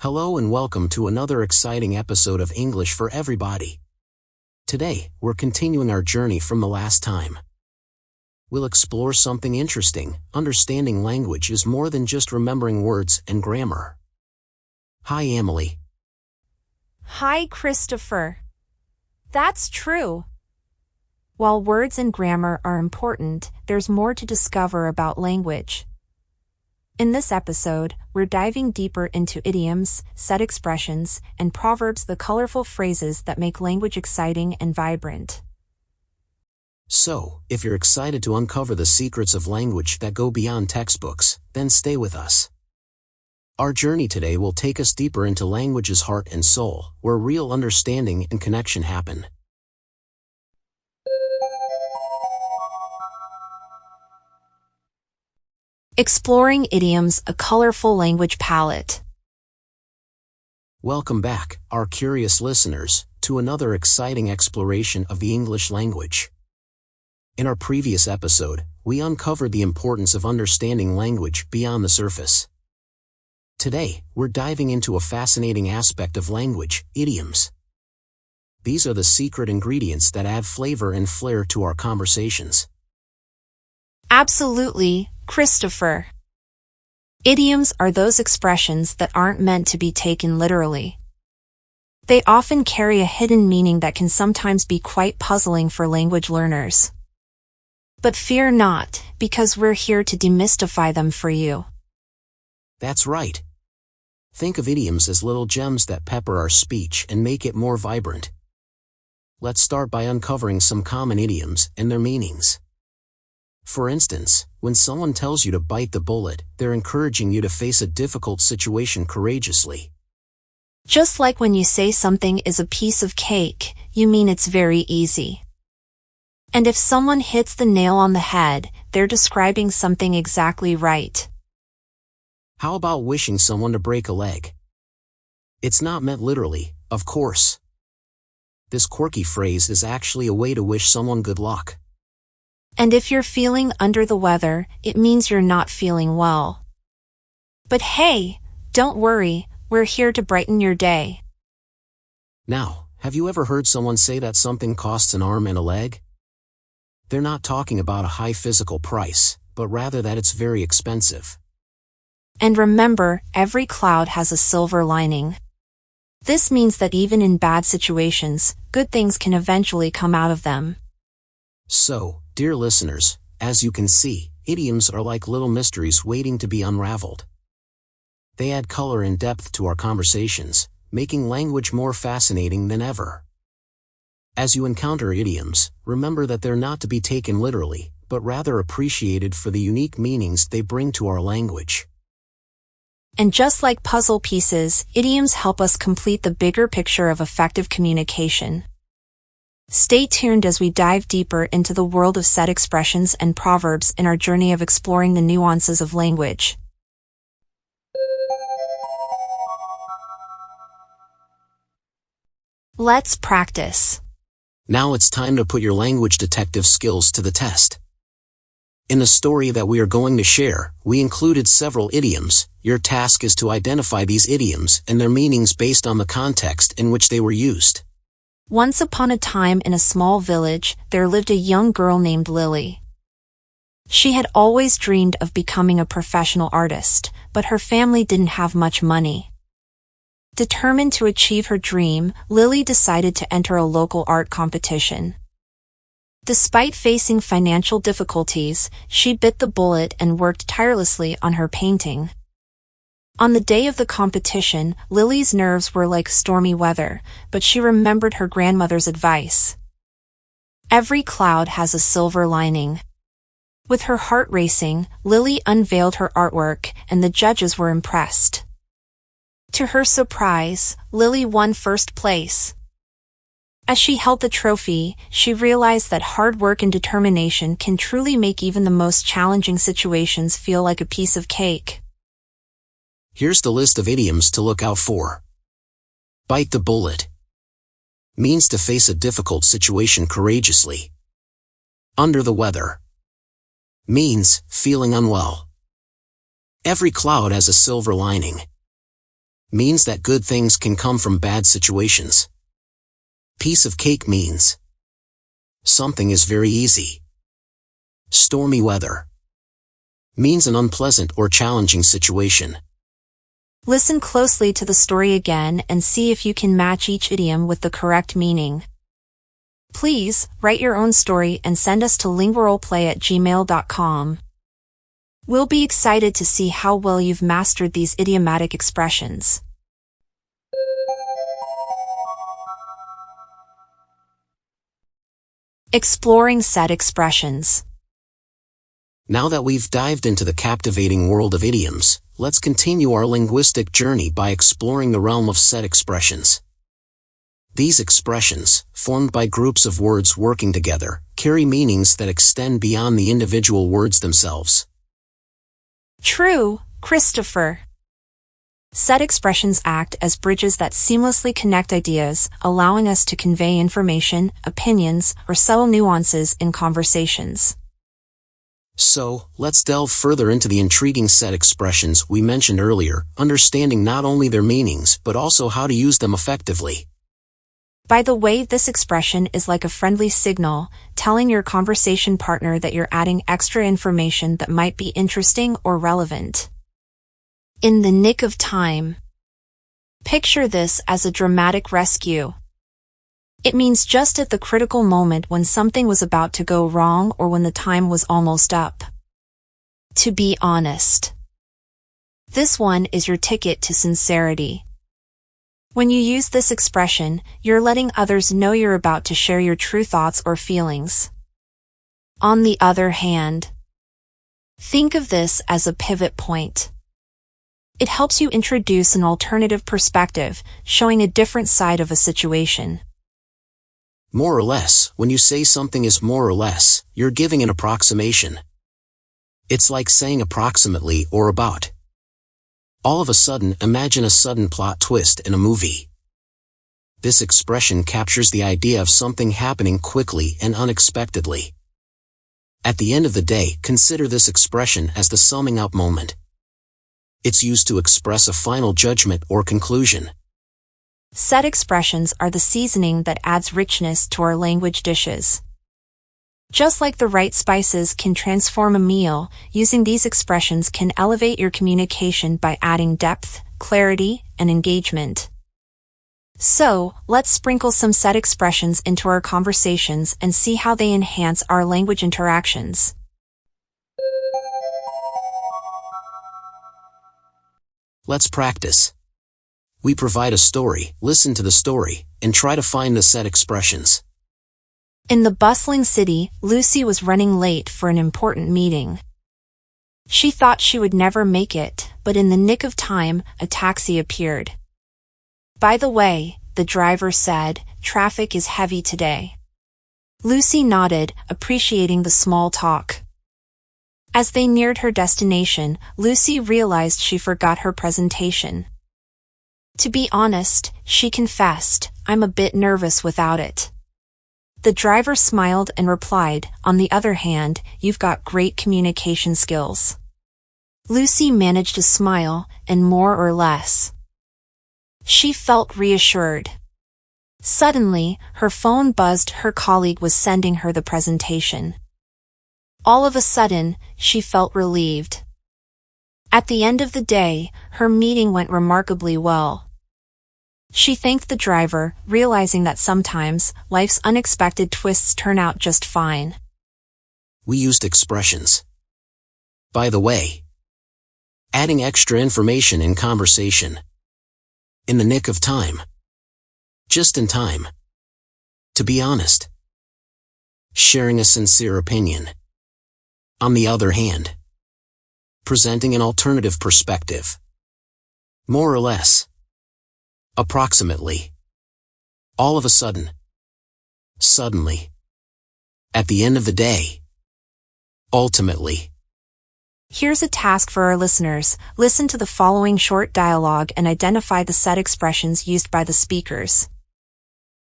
Hello and welcome to another exciting episode of English for Everybody. Today, we're continuing our journey from the last time. We'll explore something interesting. Understanding language is more than just remembering words and grammar. Hi, Emily. Hi, Christopher. That's true. While words and grammar are important, there's more to discover about language. In this episode, we're diving deeper into idioms, set expressions, and proverbs, the colorful phrases that make language exciting and vibrant. So, if you're excited to uncover the secrets of language that go beyond textbooks, then stay with us. Our journey today will take us deeper into language's heart and soul, where real understanding and connection happen. Exploring idioms, a colorful language palette. Welcome back, our curious listeners, to another exciting exploration of the English language. In our previous episode, we uncovered the importance of understanding language beyond the surface. Today, we're diving into a fascinating aspect of language, idioms. These are the secret ingredients that add flavor and flair to our conversations. Absolutely, Christopher. Idioms are those expressions that aren't meant to be taken literally. They often carry a hidden meaning that can sometimes be quite puzzling for language learners. But fear not, because we're here to demystify them for you. That's right. Think of idioms as little gems that pepper our speech and make it more vibrant. Let's start by uncovering some common idioms and their meanings. For instance, when someone tells you to bite the bullet, they're encouraging you to face a difficult situation courageously. Just like when you say something is a piece of cake, you mean it's very easy. And if someone hits the nail on the head, they're describing something exactly right. How about wishing someone to break a leg? It's not meant literally, of course. This quirky phrase is actually a way to wish someone good luck. And if you're feeling under the weather, it means you're not feeling well. But hey, don't worry, we're here to brighten your day. Now, have you ever heard someone say that something costs an arm and a leg? They're not talking about a high physical price, but rather that it's very expensive. And remember, every cloud has a silver lining. This means that even in bad situations, good things can eventually come out of them. So, dear listeners, as you can see, idioms are like little mysteries waiting to be unraveled. They add color and depth to our conversations, making language more fascinating than ever. As you encounter idioms, remember that they're not to be taken literally, but rather appreciated for the unique meanings they bring to our language. And just like puzzle pieces, idioms help us complete the bigger picture of effective communication. Stay tuned as we dive deeper into the world of set expressions and proverbs in our journey of exploring the nuances of language. Let's practice. Now it's time to put your language detective skills to the test. In the story that we are going to share, we included several idioms. Your task is to identify these idioms and their meanings based on the context in which they were used. Once upon a time in a small village, there lived a young girl named Lily. She had always dreamed of becoming a professional artist, but her family didn't have much money. Determined to achieve her dream, Lily decided to enter a local art competition. Despite facing financial difficulties, she bit the bullet and worked tirelessly on her painting. On the day of the competition, Lily's nerves were like stormy weather, but she remembered her grandmother's advice. Every cloud has a silver lining. With her heart racing, Lily unveiled her artwork, and the judges were impressed. To her surprise, Lily won first place. As she held the trophy, she realized that hard work and determination can truly make even the most challenging situations feel like a piece of cake. Here's the list of idioms to look out for. Bite the bullet. Means to face a difficult situation courageously. Under the weather. Means feeling unwell. Every cloud has a silver lining. means that good things can come from bad situations. Piece of cake means something is very easy. Stormy weather means an unpleasant or challenging situation. Listen closely to the story again and see if you can match each idiom with the correct meaning. Please, write your own story and send us to LinguaRolePlay@gmail.com. We'll be excited to see how well you've mastered these idiomatic expressions. Exploring set expressions. Now that we've dived into the captivating world of idioms, let's continue our linguistic journey by exploring the realm of set expressions. These expressions, formed by groups of words working together, carry meanings that extend beyond the individual words themselves. True, Christopher. Set expressions act as bridges that seamlessly connect ideas, allowing us to convey information, opinions, or subtle nuances in conversations. So, let's delve further into the intriguing set expressions we mentioned earlier, understanding not only their meanings but also how to use them effectively. By the way, this expression is like a friendly signal, telling your conversation partner that you're adding extra information that might be interesting or relevant. In the nick of time. Picture this as a dramatic rescue. It means just at the critical moment when something was about to go wrong or when the time was almost up. To be honest. This one is your ticket to sincerity. When you use this expression, you're letting others know you're about to share your true thoughts or feelings. On the other hand, think of this as a pivot point. It helps you introduce an alternative perspective, showing a different side of a situation. More or less, when you say something is more or less, you're giving an approximation. It's like saying approximately or about. All of a sudden, imagine a sudden plot twist in a movie. This expression captures the idea of something happening quickly and unexpectedly. At the end of the day, consider this expression as the summing up moment. It's used to express a final judgment or conclusion. Set expressions are the seasoning that adds richness to our language dishes. Just like the right spices can transform a meal, using these expressions can elevate your communication by adding depth, clarity, and engagement. So, let's sprinkle some set expressions into our conversations and see how they enhance our language interactions. Let's practice. We provide a story, listen to the story, and try to find the set expressions. In the bustling city, Lucy was running late for an important meeting. She thought she would never make it, but in the nick of time, a taxi appeared. By the way, the driver said, "Traffic is heavy today." Lucy nodded, appreciating the small talk. As they neared her destination, Lucy realized she forgot her presentation. To be honest, she confessed, "I'm a bit nervous without it." The driver smiled and replied, "On the other hand, you've got great communication skills." Lucy managed to smile, and more or less. She felt reassured. Suddenly, her phone buzzed. Her colleague was sending her the presentation. All of a sudden, she felt relieved. At the end of the day, her meeting went remarkably well. She thanked the driver, realizing that sometimes, life's unexpected twists turn out just fine. We used expressions. By the way, adding extra information in conversation. In the nick of time. Just in time. To be honest. Sharing a sincere opinion. On the other hand. Presenting an alternative perspective. More or less. Approximately. All of a sudden. Suddenly. At the end of the day. Ultimately. Here's a task for our listeners. Listen to the following short dialogue and identify the set expressions used by the speakers.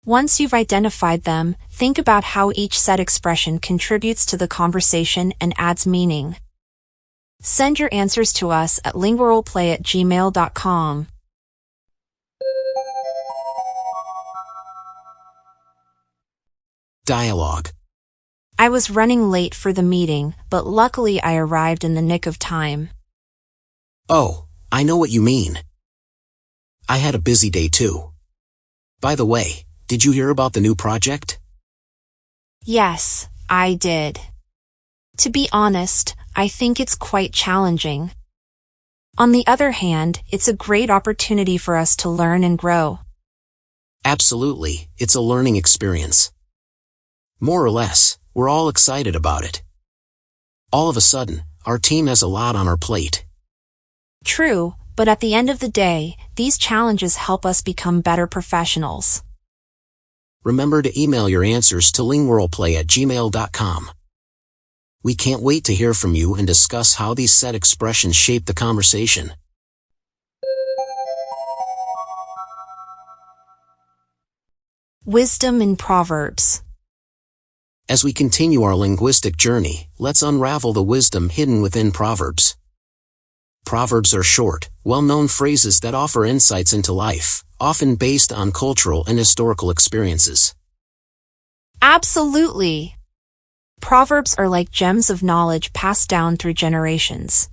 Once you've identified them, think about how each set expression contributes to the conversation and adds meaning. Send your answers to us at LinguaRolePlay@gmail.com. Dialogue. I was running late for the meeting, but luckily I arrived in the nick of time. Oh, I know what you mean. I had a busy day too. By the way, did you hear about the new project? Yes, I did. To be honest, I think it's quite challenging. On the other hand, it's a great opportunity for us to learn and grow. Absolutely, it's a learning experience. More or less, we're all excited about it. All of a sudden, our team has a lot on our plate. True, but at the end of the day, these challenges help us become better professionals. Remember to email your answers to LinguaRolePlay@gmail.com. We can't wait to hear from you and discuss how these set expressions shape the conversation. Wisdom in Proverbs. As we continue our linguistic journey, let's unravel the wisdom hidden within Proverbs. Proverbs are short, well-known phrases that offer insights into life, often based on cultural and historical experiences. Absolutely! Proverbs are like gems of knowledge passed down through generations.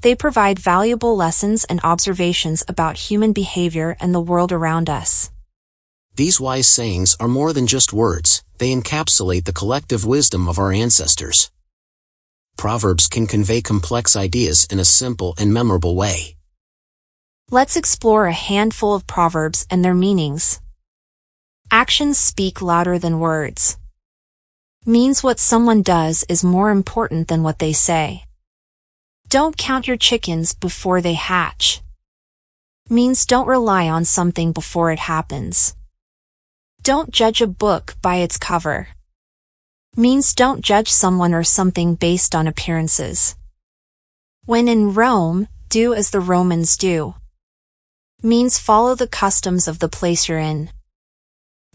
They provide valuable lessons and observations about human behavior and the world around us. These wise sayings are more than just words, they encapsulate the collective wisdom of our ancestors. Proverbs can convey complex ideas in a simple and memorable way. Let's explore a handful of proverbs and their meanings. Actions speak louder than words. Means what someone does is more important than what they say. Don't count your chickens before they hatch. Means don't rely on something before it happens. Don't judge a book by its cover. Means don't judge someone or something based on appearances. When in Rome, do as the Romans do. Means follow the customs of the place you're in.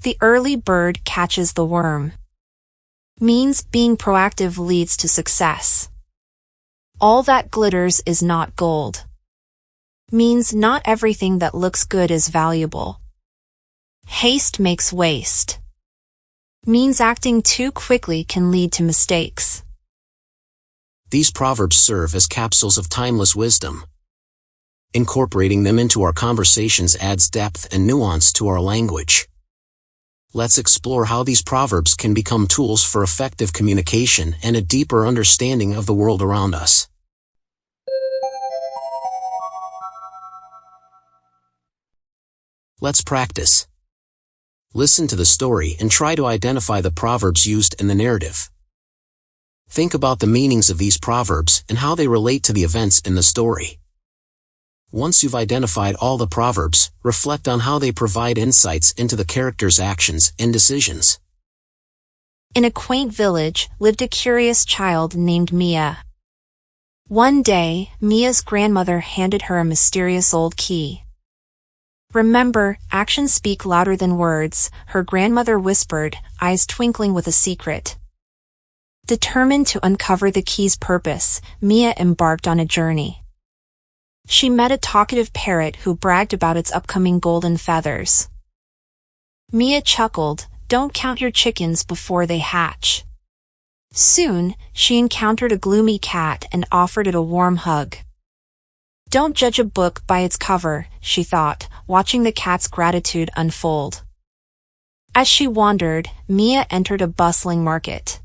The early bird catches the worm. Means being proactive leads to success. All that glitters is not gold. Means not everything that looks good is valuable. Haste makes waste. Means acting too quickly can lead to mistakes. These proverbs serve as capsules of timeless wisdom. Incorporating them into our conversations adds depth and nuance to our language. Let's explore how these proverbs can become tools for effective communication and a deeper understanding of the world around us. Let's practice. Listen to the story and try to identify the proverbs used in the narrative. Think about the meanings of these proverbs and how they relate to the events in the story. Once you've identified all the proverbs, reflect on how they provide insights into the characters' actions and decisions. In a quaint village lived a curious child named Mia. One day, Mia's grandmother handed her a mysterious old key. Remember, actions speak louder than words, her grandmother whispered, eyes twinkling with a secret. Determined to uncover the key's purpose, Mia embarked on a journey. She met a talkative parrot who bragged about its upcoming golden feathers. Mia chuckled, "Don't count your chickens before they hatch." Soon, she encountered a gloomy cat and offered it a warm hug. Don't judge a book by its cover, she thought, watching the cat's gratitude unfold. As she wandered, Mia entered a bustling market.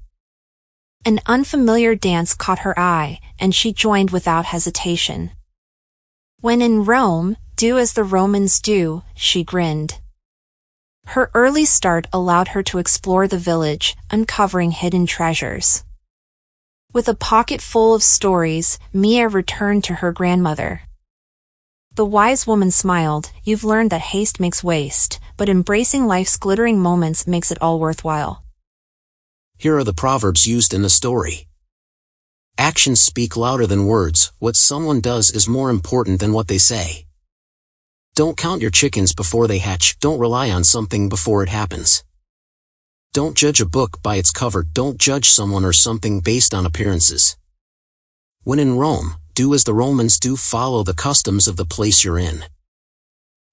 An unfamiliar dance caught her eye, and she joined without hesitation. When in Rome, do as the Romans do, she grinned. Her early start allowed her to explore the village, uncovering hidden treasures. With a pocket full of stories, Mia returned to her grandmother. The wise woman smiled, "You've learned that haste makes waste, but embracing life's glittering moments makes it all worthwhile." Here are the proverbs used in the story. Actions speak louder than words, what someone does is more important than what they say. Don't count your chickens before they hatch, don't rely on something before it happens. Don't judge a book by its cover, don't judge someone or something based on appearances. When in Rome, do as the Romans do, follow the customs of the place you're in.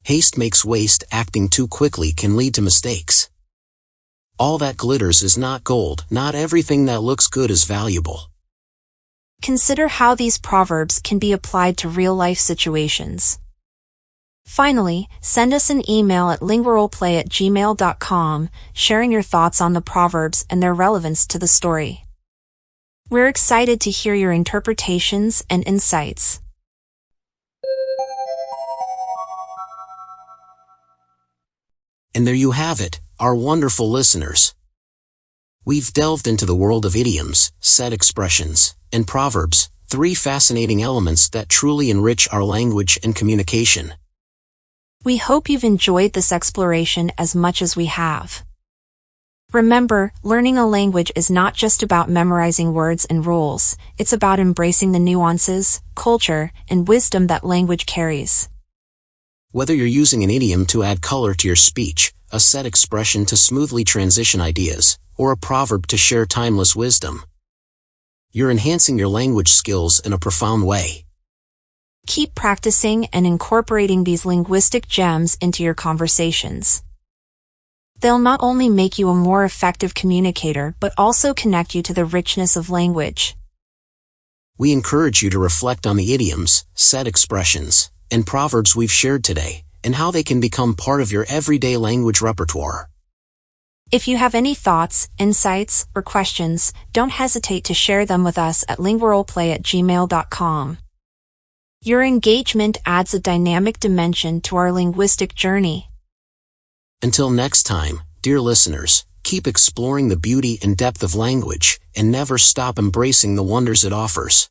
Haste makes waste, acting too quickly can lead to mistakes. All that glitters is not gold. Not everything that looks good is valuable. Consider how these proverbs can be applied to real-life situations. Finally, send us an email at LinguaRolePlay@gmail.com, sharing your thoughts on the proverbs and their relevance to the story. We're excited to hear your interpretations and insights. And there you have it, our wonderful listeners. We've delved into the world of idioms, set expressions, and proverbs, three fascinating elements that truly enrich our language and communication. We hope you've enjoyed this exploration as much as we have. Remember, learning a language is not just about memorizing words and rules, it's about embracing the nuances, culture, and wisdom that language carries. Whether you're using an idiom to add color to your speech, a set expression to smoothly transition ideas, or a proverb to share timeless wisdom, you're enhancing your language skills in a profound way. Keep practicing and incorporating these linguistic gems into your conversations. They'll not only make you a more effective communicator but also connect you to the richness of language. We encourage you to reflect on the idioms, set expressions, and proverbs we've shared today, and how they can become part of your everyday language repertoire. If you have any thoughts, insights, or questions, don't hesitate to share them with us at LinguaRolePlay@gmail.com. Your engagement adds a dynamic dimension to our linguistic journey. Until next time, dear listeners, keep exploring the beauty and depth of language, and never stop embracing the wonders it offers.